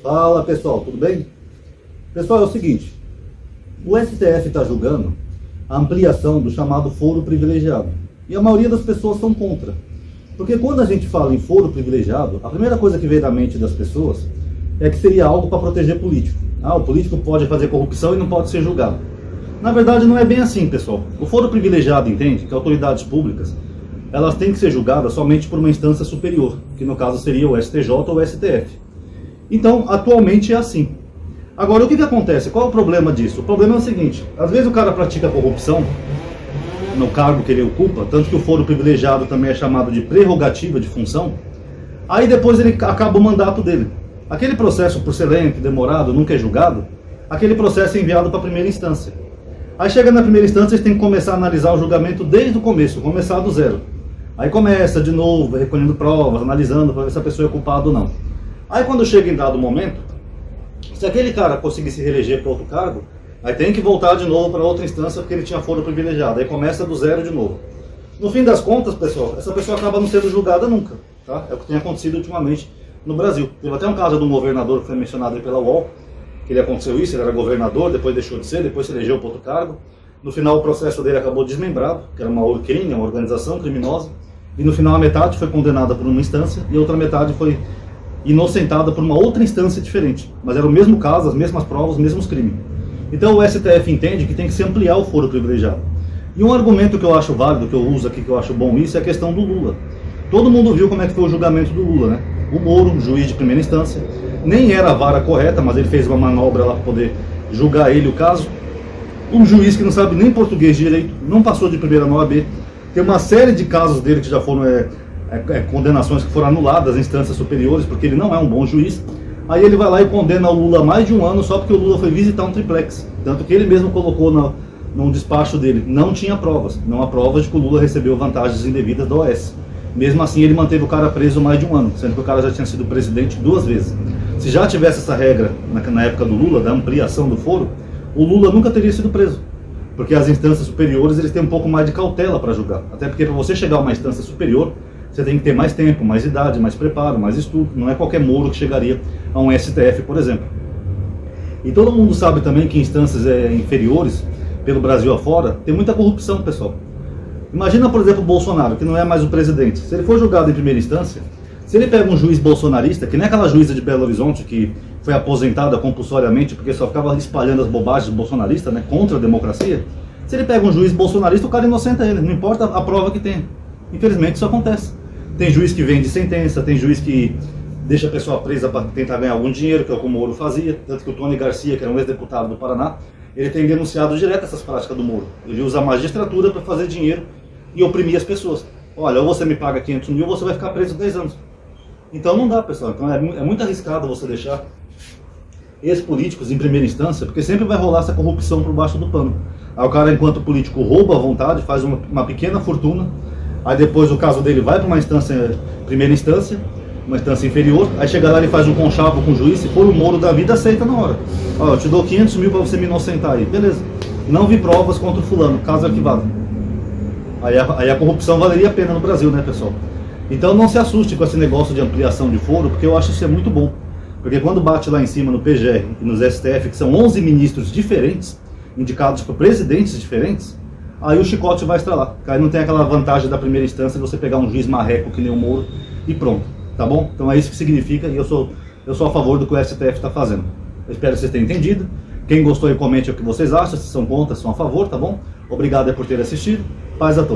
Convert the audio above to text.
Fala pessoal, tudo bem? Pessoal, é o seguinte, o STF está julgando a ampliação do chamado foro privilegiado. E a maioria das pessoas são contra. Porque quando a gente fala em foro privilegiado, a primeira coisa que vem da mente das pessoas é que seria algo para proteger político. O político pode fazer corrupção e não pode ser julgado. Na verdade não é bem assim, pessoal. O foro privilegiado entende que autoridades públicas elas têm que ser julgadas somente por uma instância superior, que no caso seria o STJ ou o STF. Então, atualmente é assim. Agora, o que acontece? Qual é o problema disso? O problema é o seguinte, às vezes o cara pratica corrupção no cargo que ele ocupa, tanto que o foro privilegiado também é chamado de prerrogativa de função, aí depois ele acaba o mandato dele. Aquele processo, por ser lento, demorado, nunca é julgado, aquele processo é enviado para a primeira instância. Aí chega na primeira instância, eles têm que começar a analisar o julgamento desde o começo, começar do zero. Aí começa de novo, recolhendo provas, analisando para ver se a pessoa é culpada ou não. Aí quando chega em dado momento, se aquele cara conseguir se reeleger para outro cargo, aí tem que voltar de novo para outra instância porque ele tinha foro privilegiado. Aí começa do zero de novo. No fim das contas, pessoal, essa pessoa acaba não sendo julgada nunca. Tá? É o que tem acontecido ultimamente no Brasil. Teve até um caso de um governador que foi mencionado aí pela UOL, que ele aconteceu isso, ele era governador, depois deixou de ser, depois se elegeu para outro cargo. No final o processo dele acabou desmembrado, que era uma OCRIM, uma organização criminosa, e no final a metade foi condenada por uma instância e a outra metade foi inocentada por uma outra instância diferente. Mas era o mesmo caso, as mesmas provas, os mesmos crimes. Então o STF entende que tem que se ampliar o foro privilegiado. E um argumento que eu acho válido, que eu uso aqui, que eu acho bom isso, é a questão do Lula. Todo mundo viu como é que foi o julgamento do Lula, né? O Moro, juiz de primeira instância, nem era a vara correta, mas ele fez uma manobra lá para poder julgar ele o caso. Um juiz que não sabe nem português direito, não passou de primeira no OAB. Tem uma série de casos dele que já foram condenações que foram anuladas em instâncias superiores, porque ele não é um bom juiz. Aí ele vai lá e condena o Lula a mais de um ano só porque o Lula foi visitar um triplex. Tanto que ele mesmo colocou num despacho dele. Não tinha provas. Não há provas de que o Lula recebeu vantagens indevidas da OAS. Mesmo assim ele manteve o cara preso mais de um ano, sendo que o cara já tinha sido presidente 2 vezes. Se já tivesse essa regra na época do Lula, da ampliação do foro, o Lula nunca teria sido preso. Porque as instâncias superiores eles têm um pouco mais de cautela para julgar. Até porque para você chegar a uma instância superior, você tem que ter mais tempo, mais idade, mais preparo, mais estudo. Não é qualquer Moro que chegaria a um STF, por exemplo. E todo mundo sabe também que instâncias inferiores, pelo Brasil afora, tem muita corrupção, pessoal. Imagina, por exemplo, o Bolsonaro, que não é mais o presidente. Se ele for julgado em primeira instância, se ele pega um juiz bolsonarista, que nem aquela juíza de Belo Horizonte, que foi aposentada compulsoriamente porque só ficava espalhando as bobagens bolsonaristas, né, contra a democracia, se ele pega um juiz bolsonarista, o cara inocenta ele, não importa a prova que tem. Infelizmente isso acontece. Tem juiz que vende sentença, tem juiz que deixa a pessoa presa para tentar ganhar algum dinheiro, que é o que o Moro fazia. Tanto que o Tony Garcia, que era um ex-deputado do Paraná, ele tem denunciado direto essas práticas do Moro. Ele usa a magistratura para fazer dinheiro e oprimir as pessoas. Olha, ou você me paga 500 mil, ou você vai ficar preso 10 anos. Então não dá, pessoal. Então é muito arriscado você deixar ex-políticos em primeira instância, porque sempre vai rolar essa corrupção por baixo do pano. Aí o cara, enquanto político, rouba à vontade, faz uma pequena fortuna. Aí depois o caso dele vai para uma instância, primeira instância, uma instância inferior, aí chega lá e faz um conchavo com o juiz, se for o Moro da vida, aceita na hora. Ó, eu te dou 500 mil para você me inocentar aí. Beleza. Não vi provas contra o fulano, caso arquivado. Aí a corrupção valeria a pena no Brasil, né, pessoal? Então não se assuste com esse negócio de ampliação de foro, porque eu acho isso muito bom. Porque quando bate lá em cima no PGR e nos STF, que são 11 ministros diferentes, indicados por presidentes diferentes, aí o chicote vai estralar. Aí não tem aquela vantagem da primeira instância de você pegar um juiz marreco que nem o Moro e pronto, tá bom? Então é isso que significa e eu sou a favor do que o STF está fazendo. Eu espero que vocês tenham entendido. Quem gostou, comente o que vocês acham, se são contra, se são a favor, tá bom? Obrigado por ter assistido. Paz a todos.